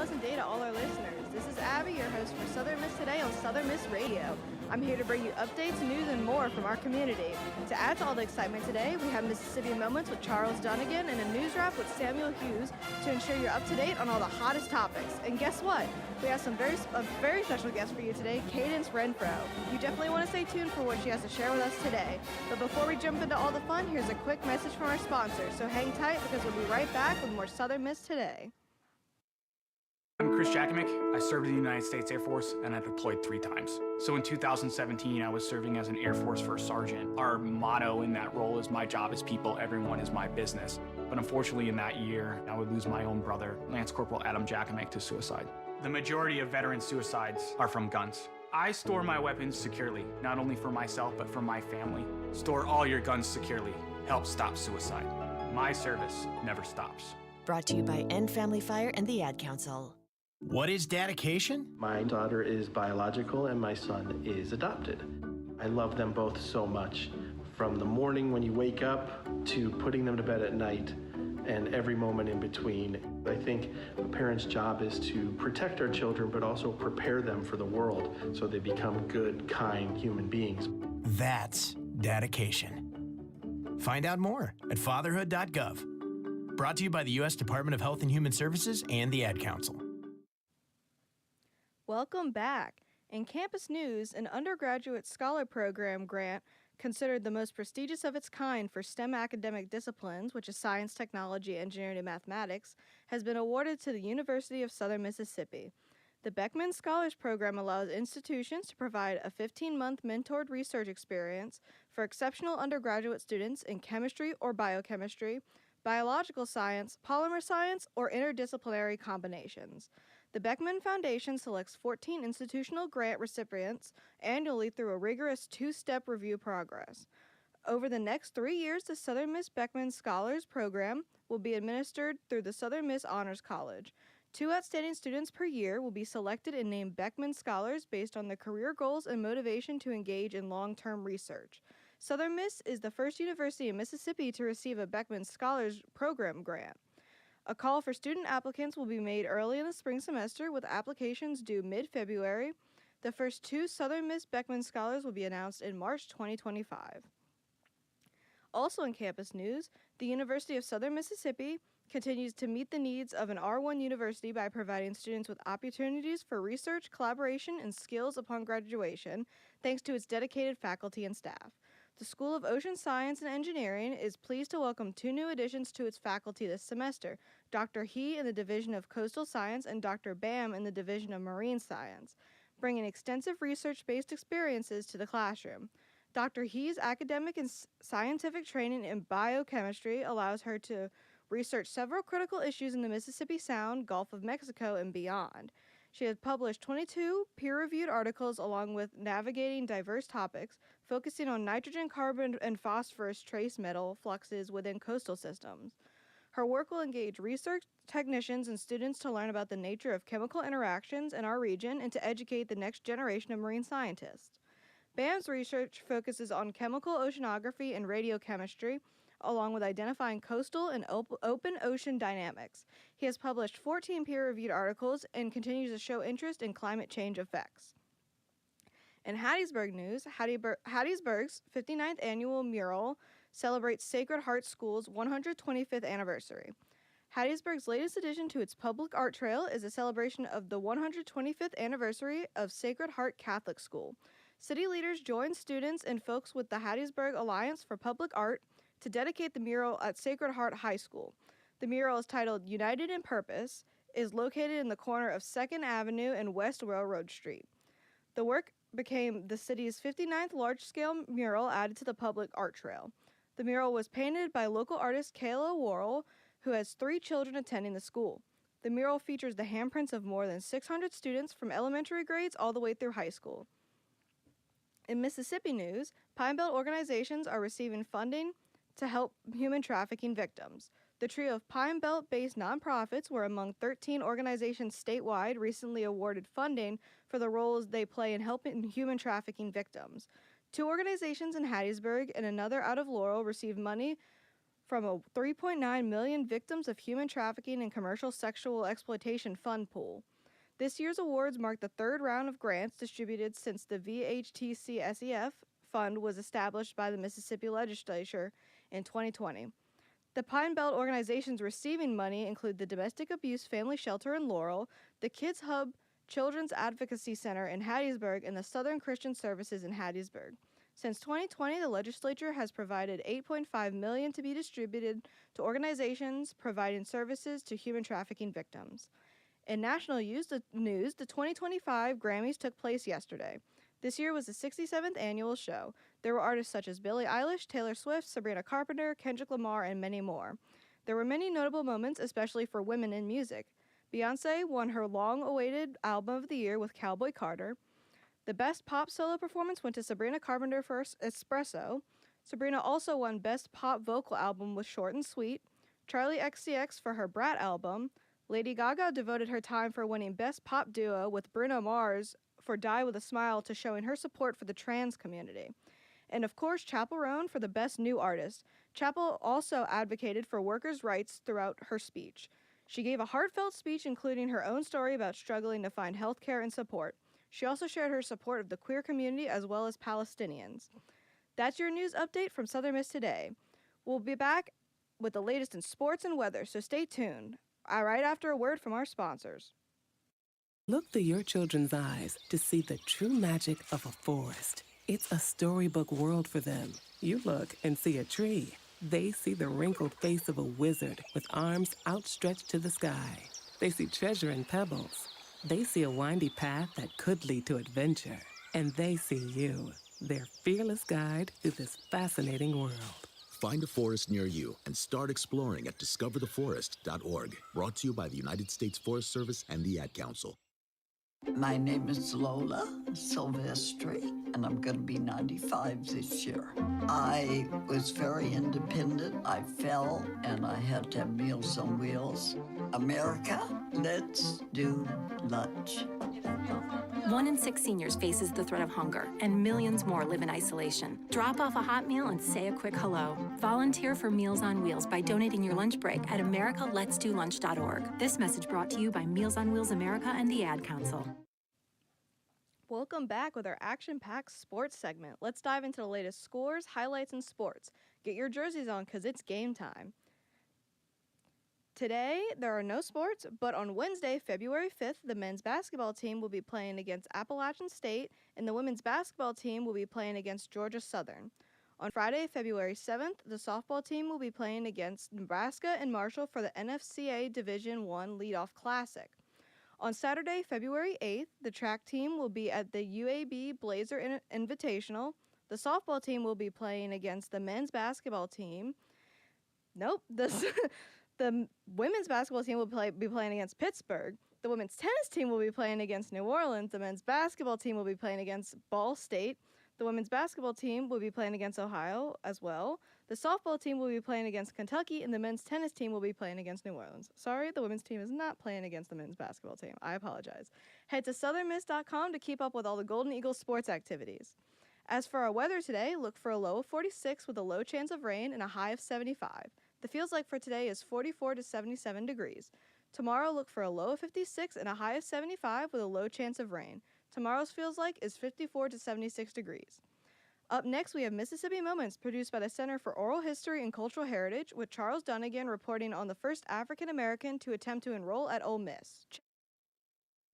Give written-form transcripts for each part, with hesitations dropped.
pleasant day to all our listeners. This is Abby, your host for Southern Miss Today on Southern Miss Radio. I'm here to bring you updates, news, and more from our community. To add to all the excitement today, we have Mississippi Moments with Charles Dunnigan and a news wrap with Samuel Hughes to ensure you're up to date on all the hottest topics. And guess what? We have a very special guest for you today, Cadence Renfro. You definitely want to stay tuned for what she has to share with us today. But before we jump into all the fun, here's a quick message from our sponsor. So hang tight because we'll be right back with more Southern Miss Today. I'm Chris Jakomick. I served in the United States Air Force and I deployed 3 times. So in 2017, I was serving as an Air Force First Sergeant. Our motto in that role is my job is people, everyone is my business. But unfortunately in that year, I would lose my own brother, Lance Corporal Adam Jakomick, to suicide. The majority of veteran suicides are from guns. I store my weapons securely, not only for myself, but for my family. Store all your guns securely. Help stop suicide. My service never stops. Brought to you by End Family Fire and the Ad Council. What is dedication? My daughter is biological and my son is adopted. I love them both so much. From the morning when you wake up to putting them to bed at night and every moment in between. I think a parent's job is to protect our children but also prepare them for the world so they become good, kind human beings. That's dedication. Find out more at fatherhood.gov. Brought to you by the U.S. Department of Health and Human Services and the Ad Council. Welcome back. In campus news, an undergraduate scholar program grant considered the most prestigious of its kind for STEM academic disciplines, which is science, technology, engineering, and mathematics, has been awarded to the University of Southern Mississippi. The Beckman Scholars Program allows institutions to provide a 15-month mentored research experience for exceptional undergraduate students in chemistry or biochemistry, biological science, polymer science, or interdisciplinary combinations. The Beckman Foundation selects 14 institutional grant recipients annually through a rigorous 2-step review progress. Over the next 3 years, the Southern Miss Beckman Scholars Program will be administered through the Southern Miss Honors College. 2 outstanding students per year will be selected and named Beckman Scholars based on their career goals and motivation to engage in long-term research. Southern Miss is the first university in Mississippi to receive a Beckman Scholars Program grant. A call for student applicants will be made early in the spring semester with applications due mid-February. The first 2 Southern Miss Beckman Scholars will be announced in March 2025. Also in campus news, the University of Southern Mississippi continues to meet the needs of an R1 university by providing students with opportunities for research, collaboration, and skills upon graduation, thanks to its dedicated faculty and staff. The School of Ocean Science and Engineering is pleased to welcome 2 new additions to its faculty this semester, Dr. He in the Division of Coastal Science and Dr. Bam in the Division of Marine Science, bringing extensive research-based experiences to the classroom. Dr. He's academic and scientific training in biochemistry allows her to research several critical issues in the Mississippi Sound, Gulf of Mexico, and beyond. She has published 22 peer-reviewed articles along with navigating diverse topics, focusing on nitrogen, carbon, and phosphorus trace metal fluxes within coastal systems. Her work will engage research technicians and students to learn about the nature of chemical interactions in our region and to educate the next generation of marine scientists. BAM's research focuses on chemical oceanography and radiochemistry, along with identifying coastal and open ocean dynamics. He has published 14 peer-reviewed articles and continues to show interest in climate change effects. In Hattiesburg news, Hattiesburg's 59th annual mural celebrates Sacred Heart School's 125th anniversary. Hattiesburg's latest addition to its public art trail is a celebration of the 125th anniversary of Sacred Heart Catholic School. City leaders joined students and folks with the Hattiesburg Alliance for Public Art to dedicate the mural at Sacred Heart High School. The mural is titled United in Purpose, is located in the corner of 2nd Avenue and West Railroad Street. The work became the city's 59th large-scale mural added to the public art trail. The mural was painted by local artist Kayla Worrell, who has 3 children attending the school. The mural features the handprints of more than 600 students from elementary grades all the way through high school. In Mississippi news, Pine Belt organizations are receiving funding to help human trafficking victims. The trio of Pine Belt-based nonprofits were among 13 organizations statewide recently awarded funding for the roles they play in helping human trafficking victims. 2 organizations in Hattiesburg and another out of Laurel received money from a 3.9 million victims of human trafficking and commercial sexual exploitation fund pool. This year's awards mark the third round of grants distributed since the VHTC SEF fund was established by the Mississippi legislature in 2020. The Pine Belt organizations receiving money include the Domestic Abuse Family Shelter in Laurel, the Kids Hub Children's Advocacy Center in Hattiesburg, and the Southern Christian Services in Hattiesburg. Since 2020, the legislature has provided $8.5 million to be distributed to organizations providing services to human trafficking victims. In national news, the 2025 Grammys took place yesterday. This year was the 67th annual show. There were artists such as Billie Eilish, Taylor Swift, Sabrina Carpenter, Kendrick Lamar, and many more. There were many notable moments, especially for women in music. Beyoncé won her long-awaited Album of the Year with Cowboy Carter. The Best Pop Solo Performance went to Sabrina Carpenter for Espresso. Sabrina also won Best Pop Vocal Album with Short and Sweet. Charli XCX for her Brat album. Lady Gaga devoted her time for winning Best Pop Duo with Bruno Mars for Die With a Smile to showing her support for the trans community. And of course, Chappell Roan for the Best New Artist. Chappell also advocated for workers' rights throughout her speech. She gave a heartfelt speech including her own story about struggling to find health care and support. She also shared her support of the queer community as well as Palestinians. That's your news update from Southern Miss Today. We'll be back with the latest in sports and weather, so stay tuned. Right after a word from our sponsors. Look through your children's eyes to see the true magic of a forest. It's a storybook world for them. You look and see a tree. They see the wrinkled face of a wizard with arms outstretched to the sky. They see treasure in pebbles. They see a windy path that could lead to adventure. And they see you, their fearless guide through this fascinating world. Find a forest near you and start exploring at discovertheforest.org. Brought to you by the United States Forest Service and the Ad Council. My name is Lola Silvestri, and I'm going to be 95 this year. I was very independent. I fell, and I had to have Meals on Wheels. America, let's do lunch. 1 in 6 seniors faces the threat of hunger, and millions more live in isolation. Drop off a hot meal and say a quick hello. Volunteer for Meals on Wheels by donating your lunch break at americaletsdolunch.org. This message brought to you by Meals on Wheels America and the Ad Council. Welcome back with our action-packed sports segment. Let's dive into the latest scores, highlights, and sports. Get your jerseys on because it's game time. Today, there are no sports, but on Wednesday, February 5th, the men's basketball team will be playing against Appalachian State, and the women's basketball team will be playing against Georgia Southern. On Friday, February 7th, the softball team will be playing against Nebraska and Marshall for the NFCA Division I Leadoff Classic. On Saturday, February 8th, the track team will be at the UAB Blazer Invitational. The softball team will be playing against the men's basketball team. The women's basketball team will be playing against Pittsburgh. The women's tennis team will be playing against New Orleans. The men's basketball team will be playing against Ball State. The women's basketball team will be playing against Ohio as well. The softball team will be playing against Kentucky, and the men's tennis team will be playing against New Orleans. Sorry, the women's team is not playing against the men's basketball team. I apologize. Head to southernmiss.com to keep up with all the Golden Eagles sports activities. As for our weather today, look for a low of 46 with a low chance of rain and a high of 75. The feels like for today is 44 to 77 degrees. Tomorrow, look for a low of 56 and a high of 75 with a low chance of rain. Tomorrow's feels like is 54 to 76 degrees. Up next, we have Mississippi Moments, produced by the Center for Oral History and Cultural Heritage, with Charles Dunnigan reporting on the first African American to attempt to enroll at Ole Miss.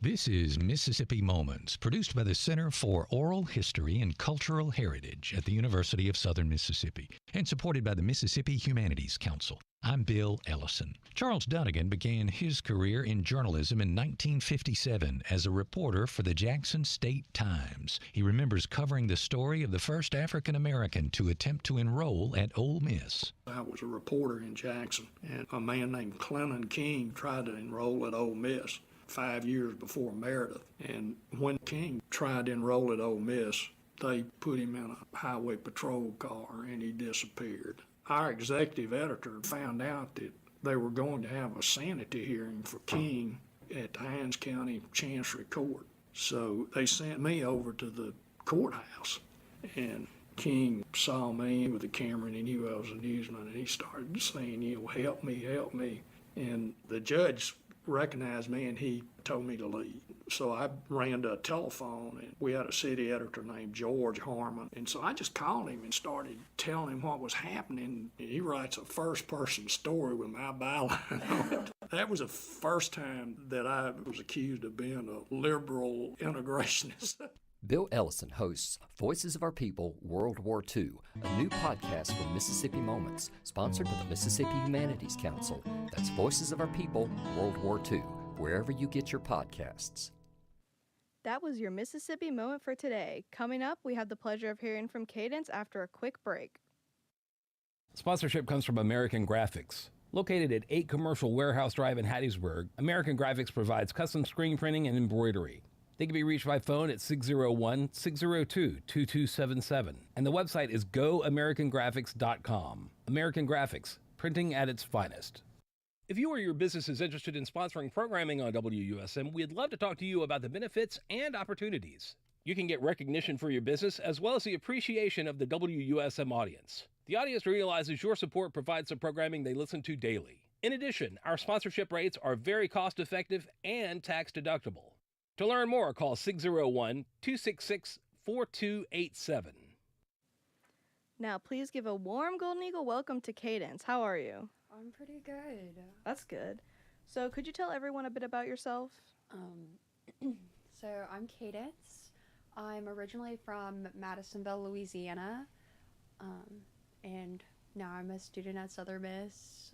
This is Mississippi Moments, produced by the Center for Oral History and Cultural Heritage at the University of Southern Mississippi and supported by the Mississippi Humanities Council. I'm Bill Ellison. Charles Dunnigan began his career in journalism in 1957 as a reporter for the Jackson State Times. He remembers covering the story of the first African American to attempt to enroll at Ole Miss. I was a reporter in Jackson, and a man named Clennon King tried to enroll at Ole Miss 5 years before Meredith. And when King tried to enroll at Ole Miss, they put him in a highway patrol car and he disappeared. Our executive editor found out that they were going to have a sanity hearing for King at the Hinds County Chancery Court. So they sent me over to the courthouse, and King saw me with the camera and he knew I was a newsman, and he started saying, help me, help me. And the judge recognized me and he told me to leave. So I ran to a telephone, and we had a city editor named George Harmon. And so I just called him and started telling him what was happening. He writes a first-person story with my byline on it. That was the first time that I was accused of being a liberal integrationist. Bill Ellison hosts Voices of Our People World War II, a new podcast from Mississippi Moments, sponsored by the Mississippi Humanities Council. That's Voices of Our People World War II, wherever you get your podcasts. That was your Mississippi Moment for today. Coming up, we have the pleasure of hearing from Cadence after a quick break. Sponsorship comes from American Graphics. Located at 8 Commercial Warehouse Drive in Hattiesburg, American Graphics provides custom screen printing and embroidery. They can be reached by phone at 601-602-2277. And the website is goamericangraphics.com. American Graphics, printing at its finest. If you or your business is interested in sponsoring programming on WUSM, we'd love to talk to you about the benefits and opportunities. You can get recognition for your business as well as the appreciation of the WUSM audience. The audience realizes your support provides the programming they listen to daily. In addition, our sponsorship rates are very cost-effective and tax-deductible. To learn more, call 601-266-4287. Now, please give a warm Golden Eagle welcome to Cadence. How are you? I'm pretty good. That's good. So, could you tell everyone a bit about yourself? So, I'm Cadence. I'm originally from Madisonville, Louisiana, and now I'm a student at Southern Miss.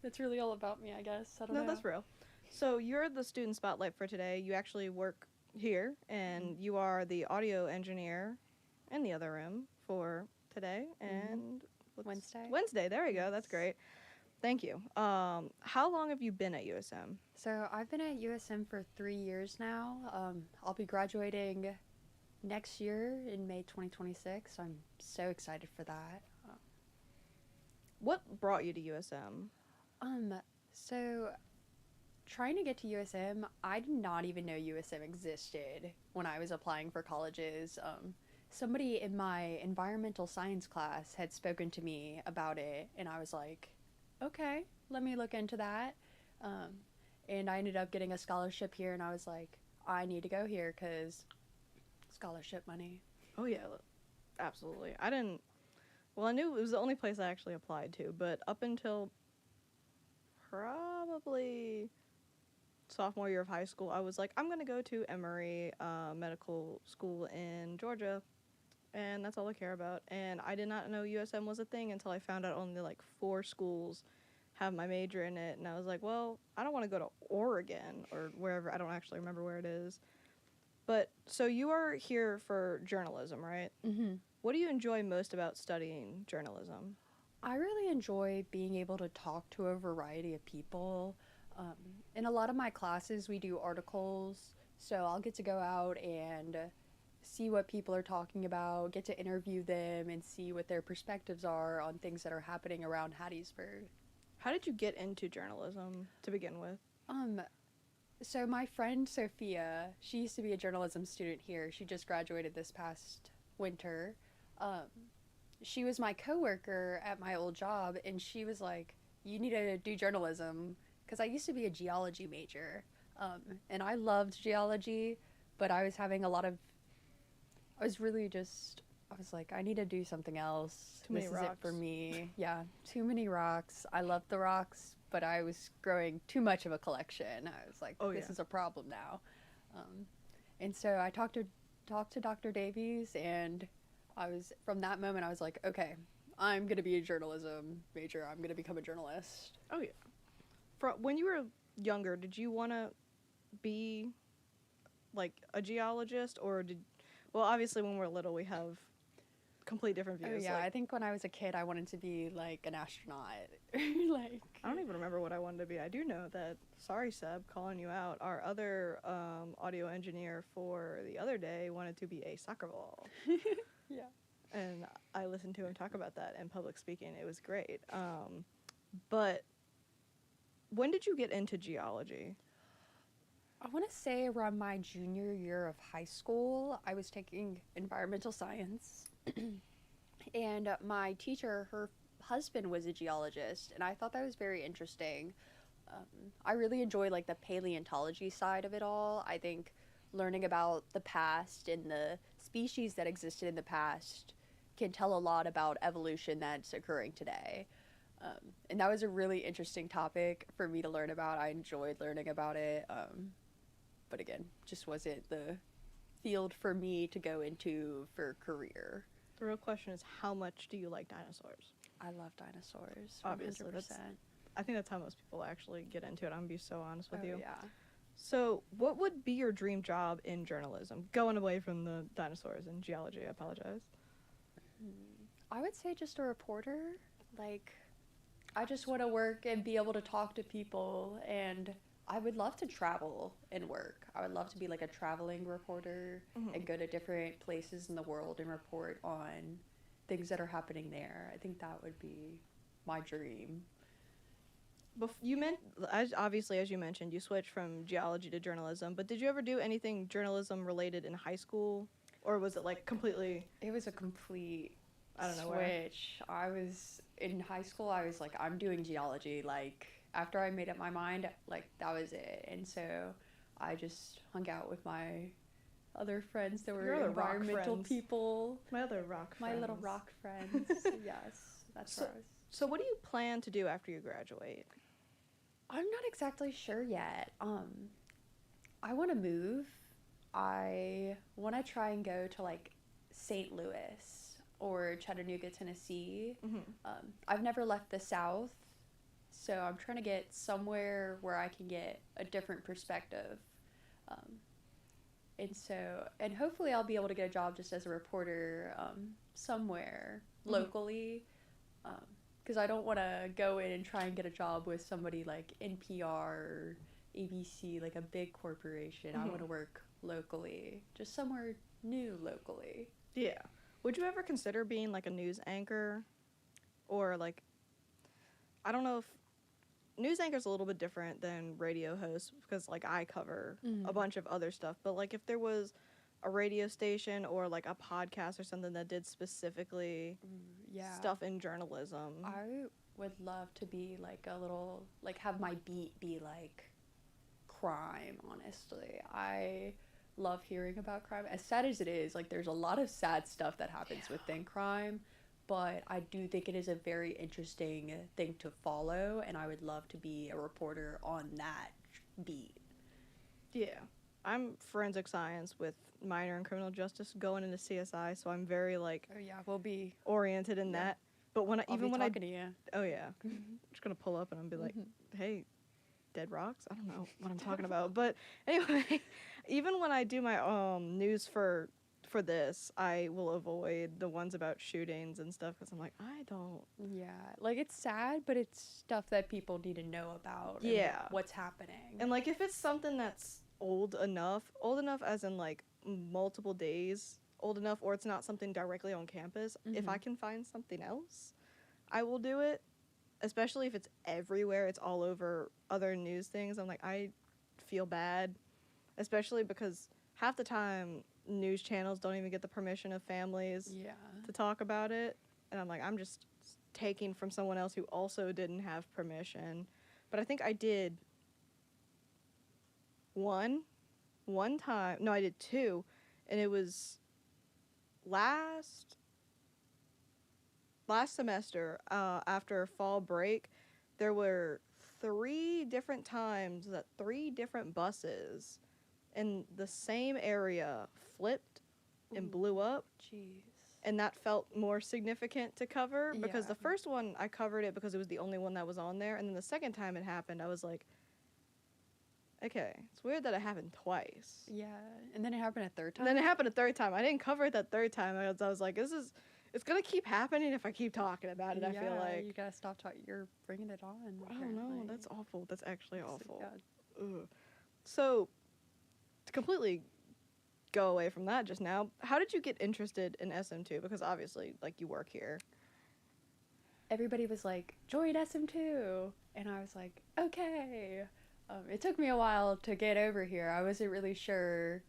That's really all about me, I guess. I don't know. No, that's real. So, you're the student spotlight for today. You actually work here, and you are the audio engineer in the other room for today and Wednesday. There we go. That's great. Thank you. How long have you been at USM? So I've been at USM for 3 years now. I'll be graduating next year in May 2026. I'm so excited for that. What brought you to USM? So trying to get to USM, I did not even know USM existed when I was applying for colleges. Somebody in my environmental science class had spoken to me about it, and I was like, okay, let me look into that. And I ended up getting a scholarship here, and I was like, I need to go here because scholarship money. Oh, yeah, absolutely. I knew it was the only place I actually applied to, but up until probably sophomore year of high school, I was like, I'm going to go to Emory Medical School in Georgia. And that's all I care about. And I did not know USM was a thing until I found out only like 4 schools have my major in it. And I was like, well, I don't want to go to Oregon or wherever. I don't actually remember where it is. But so you are here for journalism, right? Mm-hmm. What do you enjoy most about studying journalism? I really enjoy being able to talk to a variety of people. In a lot of my classes, we do articles. So I'll get to go out and see what people are talking about, get to interview them and see what their perspectives are on things that are happening around Hattiesburg. How did you get into journalism to begin with? So my friend Sophia, she used to be a journalism student here. She just graduated this past winter. She was my coworker at my old job, and she was like, you need to do journalism, because I used to be a geology major, and I loved geology, but I was having I was like, I need to do something else. Too many This rocks. is it for me. Yeah, too many rocks. I love the rocks, but I was growing too much of a collection. I was like, this is a problem now. And so I talked to Dr. Davies, and from that moment, I was like, okay, I'm going to be a journalism major. I'm going to become a journalist. Oh, yeah. When you were younger, did you want to be like a geologist, or well, obviously when we're little, we have complete different views. Oh, yeah, like, I think when I was a kid, I wanted to be like an astronaut. I don't even remember what I wanted to be. I do know that, sorry Seb, calling you out, our other audio engineer for the other day wanted to be a soccer ball. Yeah. And I listened to him talk about that in public speaking. It was great. But when did you get into geology? I want to say around my junior year of high school, I was taking environmental science, and my teacher, her husband was a geologist, and I thought that was very interesting. I really enjoy like the paleontology side of it all. I think learning about the past and the species that existed in the past can tell a lot about evolution that's occurring today. And that was a really interesting topic for me to learn about. I enjoyed learning about it. But again, just wasn't the field for me to go into for career. The real question is, how much do you like dinosaurs? I love dinosaurs. Obviously, 100%. I think that's how most people actually get into it. I'm gonna be so honest with you. Yeah. So, what would be your dream job in journalism? Going away from the dinosaurs and geology, I apologize. I would say just a reporter. Like, I just want to work and be able to talk to people, and I would love to travel and work. I would love to be like a traveling reporter and go to different places in the world and report on things that are happening there. I think that would be my dream. You meant, obviously, as you mentioned, you switched from geology to journalism, but did you ever do anything journalism related in high school? Or was it like completely... It was a complete where. switch. I was, in high school, I was like, I'm doing geology. Like, after I made up my mind, like, that was it. And so I just hung out with my other friends that were environmental people. My other rock friends. My little rock friends. Yes, that's where I was. So what do you plan to do after you graduate? I'm not exactly sure yet. I want to move. I want to try and go to like St. Louis or Chattanooga, Tennessee. I've never left the South, so I'm trying to get somewhere where I can get a different perspective. And hopefully I'll be able to get a job just as a reporter somewhere locally. Because I don't want to go in and try and get a job with somebody like NPR or ABC, like a big corporation. I want to work locally, just somewhere new locally. Yeah. Would you ever consider being like a news anchor? Or like, I don't know if news anchor is a little bit different than radio hosts, because like I cover a bunch of other stuff, but like if there was a radio station or like a podcast or something that did specifically stuff in journalism. I would love to be like a little, like have my beat be like crime, honestly. I love hearing about crime. As sad as it is, like there's a lot of sad stuff that happens within crime, but I do think it is a very interesting thing to follow, and I would love to be a reporter on that beat. Yeah. I'm forensic science with minor in criminal justice going into CSI, so I'm very like we'll be oriented in that. But when I'll be talking to you. Oh yeah, I'm just gonna pull up and I'm be like, hey, dead rocks. I don't know what I'm talking about, but anyway, even when I do my news for this, I will avoid the ones about shootings and stuff because I'm like, I don't. Yeah, like it's sad, but it's stuff that people need to know about. Yeah, and what's happening. And like if it's something that's old enough as in like multiple days old enough, or it's not something directly on campus, if I can find something else, I will do it, especially if it's everywhere, it's all over other news things. I'm like, I feel bad, especially because half the time news channels don't even get the permission of families to talk about it, and I'm like, I'm just taking from someone else who also didn't have permission. But I think I did one time. No, I did two, and it was last semester after fall break. There were 3 different times that 3 different buses in the same area flipped and blew up. Jeez. And that felt more significant to cover because the first one I covered it because it was the only one that was on there, and then the second time it happened I was like, okay, it's weird that it happened twice. Yeah, and then it happened a third time? And then it happened a third time. I didn't cover it that third time. I was like, it's going to keep happening if I keep talking about it, I feel like. You gotta stop talking. You're bringing it on, I don't know. That's awful. That's actually awful. Ugh. So, to completely go away from that just now, how did you get interested in SM2? Because obviously, like, you work here. Everybody was like, join SM2. And I was like, okay. It took me a while to get over here. I wasn't really sure.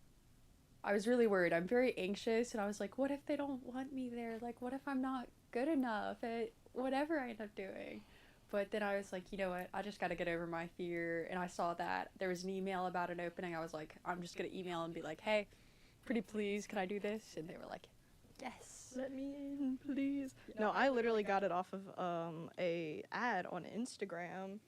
I was really worried. I'm very anxious, and I was like, what if they don't want me there? Like, what if I'm not good enough at whatever I end up doing? But then I was like, you know what? I just got to get over my fear. And I saw that there was an email about an opening. I was like, I'm just going to email and be like, hey, pretty please, can I do this? And they were like, yes. Let me in, please. No, I literally got it off of a ad on Instagram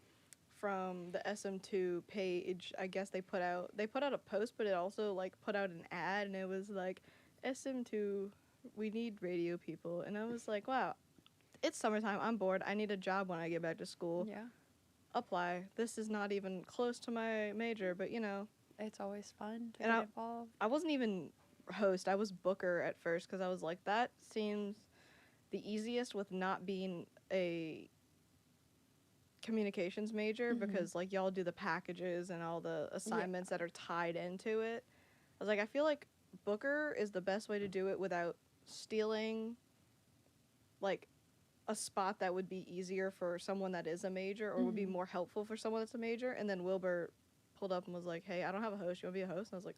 from the SM2 page. I guess they put out a post, but it also like put out an ad, and it was like, SM2, we need radio people. And I was like, wow, it's summertime. I'm bored. I need a job when I get back to school. Yeah. Apply. This is not even close to my major, but you know, it's always fun to and get involved. I wasn't even host. I was booker at first because I was like, that seems the easiest with not being a communications major, because like y'all do the packages and all the assignments that are tied into it. I was like, I feel like booker is the best way to do it without stealing like a spot that would be easier for someone that is a major, or would be more helpful for someone that's a major. And then Wilbur pulled up and was like, hey, I don't have a host, you want to be a host? And I was like,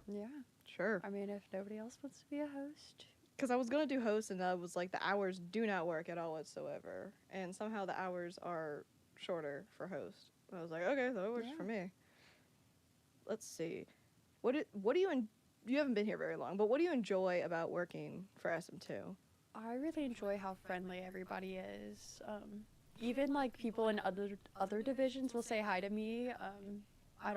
yeah, sure. I mean, if nobody else wants to be a host. Because I was going to do host, and I was like, the hours do not work at all whatsoever. And somehow the hours are shorter for host. I was like, okay, so it works for me. Let's see. What do you you haven't been here very long, but what do you enjoy about working for SM2? I really enjoy how friendly everybody is. Even like people in other divisions will say hi to me. I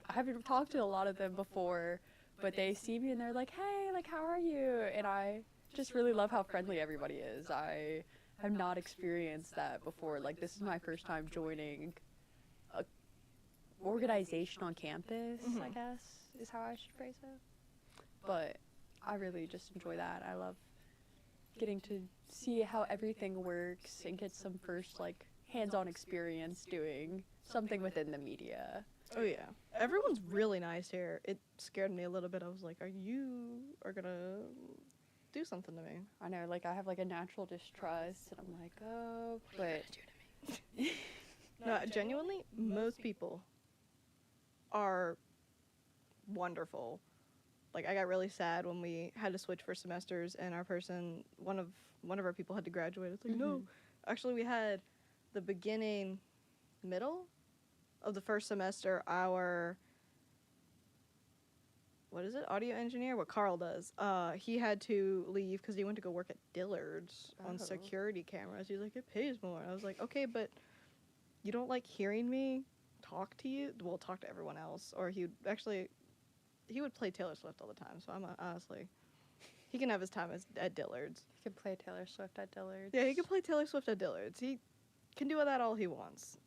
haven't talked to a lot of them before, but they see me and they're like, hey, like, how are you? And I just really love how friendly everybody is. I have not experienced that before. Like, this is my first time joining a organization on campus, I guess, is how I should phrase it. But I really just enjoy that. I love getting to see how everything works and get some first, like, hands-on experience doing something within the media. Oh, yeah. Everyone's really nice here. It scared me a little bit. I was like, you are going to do something to me. I know, like, I have, like, a natural distrust, and I'm like, oh, but... No, genuinely, most people are wonderful. Like, I got really sad when we had to switch for semesters, and our person, one of our people had to graduate. It's like, no. Actually, we had the middle of the first semester, our, what is it, audio engineer, what Carl does, he had to leave because he went to go work at Dillard's on security cameras. He's like, it pays more. I was like, okay, but you don't like hearing me talk to you? Well, talk to everyone else. Or he would play Taylor Swift all the time, so I'm honestly, he can have his time at Dillard's. He can play Taylor Swift at Dillard's. Yeah, he can play Taylor Swift at Dillard's. He can do that all he wants.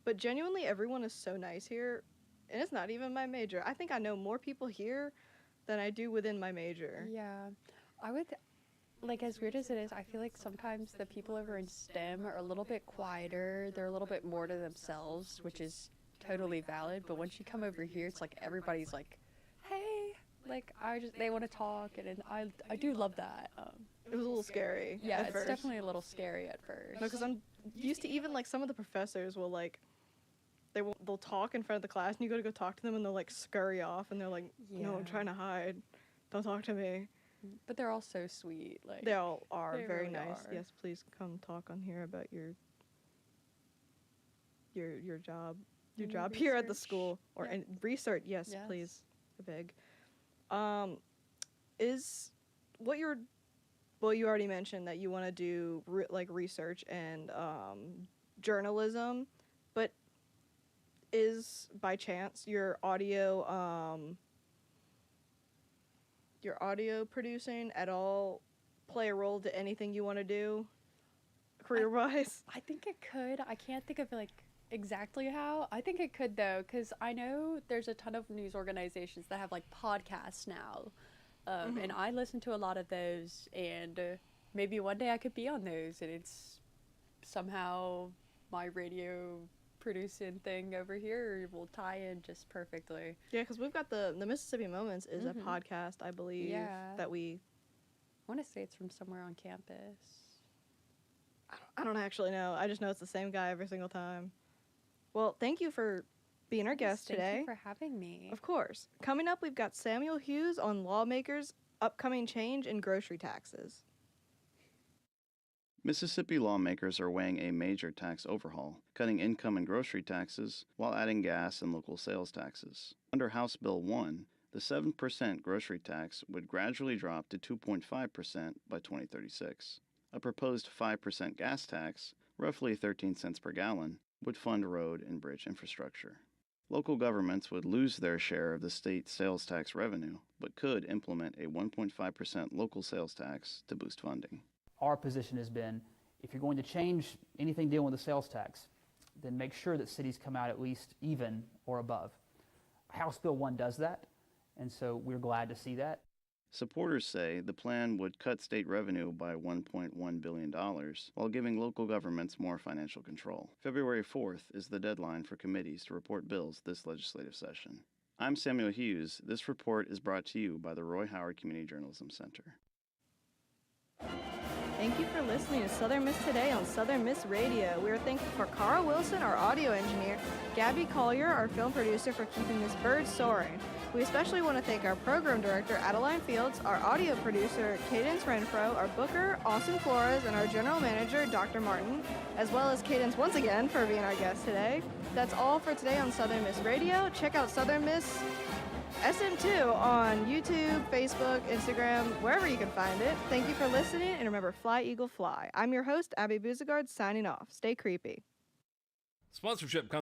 But genuinely, everyone is so nice here, and it's not even my major. I think I know more people here than I do within my major. Yeah. I would, like, as weird as it is, I feel like sometimes the people over in STEM are a little bit quieter. They're a little bit more to themselves, which is totally valid. But once you come over here, it's like everybody's like, hey, like, they want to talk, and I do love that. It was a little scary. Yeah, at it's first. definitely a little scary at first. No, because I'm used to, even like some of the professors will like, they'll talk in front of the class, and you go talk to them, and they'll like scurry off, and they're like, no, I'm trying to hide. Don't talk to me. But they're all so sweet. Like, they all are they very really nice. are. Yes, please come talk on here about your job. Your job here at the school, or and research. Yes, please. I beg. Is what you already mentioned that you want to do like research and journalism, but is by chance your audio producing at all play a role to anything you want to do career wise? I think it could. I can't think of like exactly how. I think it could though, because I know there's a ton of news organizations that have like podcasts now. And I listen to a lot of those, and maybe one day I could be on those, and it's somehow my radio producing thing over here will tie in just perfectly. Yeah, because we've got the Mississippi Moments is a podcast, I believe, that we... I want to say it's from somewhere on campus. I don't actually know. I just know it's the same guy every single time. Well, thank you for being our guest today. Thank you for having me. Of course. Coming up, we've got Samuel Hughes on lawmakers' upcoming change in grocery taxes. Mississippi lawmakers are weighing a major tax overhaul, cutting income and grocery taxes while adding gas and local sales taxes. Under House Bill 1, the 7% grocery tax would gradually drop to 2.5% by 2036. A proposed 5% gas tax, roughly 13 cents per gallon, would fund road and bridge infrastructure. Local governments would lose their share of the state sales tax revenue, but could implement a 1.5% local sales tax to boost funding. Our position has been, if you're going to change anything dealing with the sales tax, then make sure that cities come out at least even or above. House Bill 1 does that, and so we're glad to see that. Supporters say the plan would cut state revenue by $1.1 billion while giving local governments more financial control. February 4th is the deadline for committees to report bills this legislative session. I'm Samuel Hughes. This report is brought to you by the Roy Howard Community Journalism Center. Thank you for listening to Southern Miss Today on Southern Miss Radio. We are thankful for Carl Wilson, our audio engineer, Gabby Collier, our film producer, for keeping this bird soaring. We especially want to thank our program director, Adeline Fields, our audio producer, Cadence Renfro, our booker, Austin Flores, and our general manager, Dr. Martin, as well as Cadence once again for being our guest today. That's all for today on Southern Miss Radio. Check out Southern Miss SM2 on YouTube, Facebook, Instagram, wherever you can find it. Thank you for listening, and remember, fly, eagle, fly. I'm your host, Abby Buzegard, signing off. Stay creepy. Sponsorship comes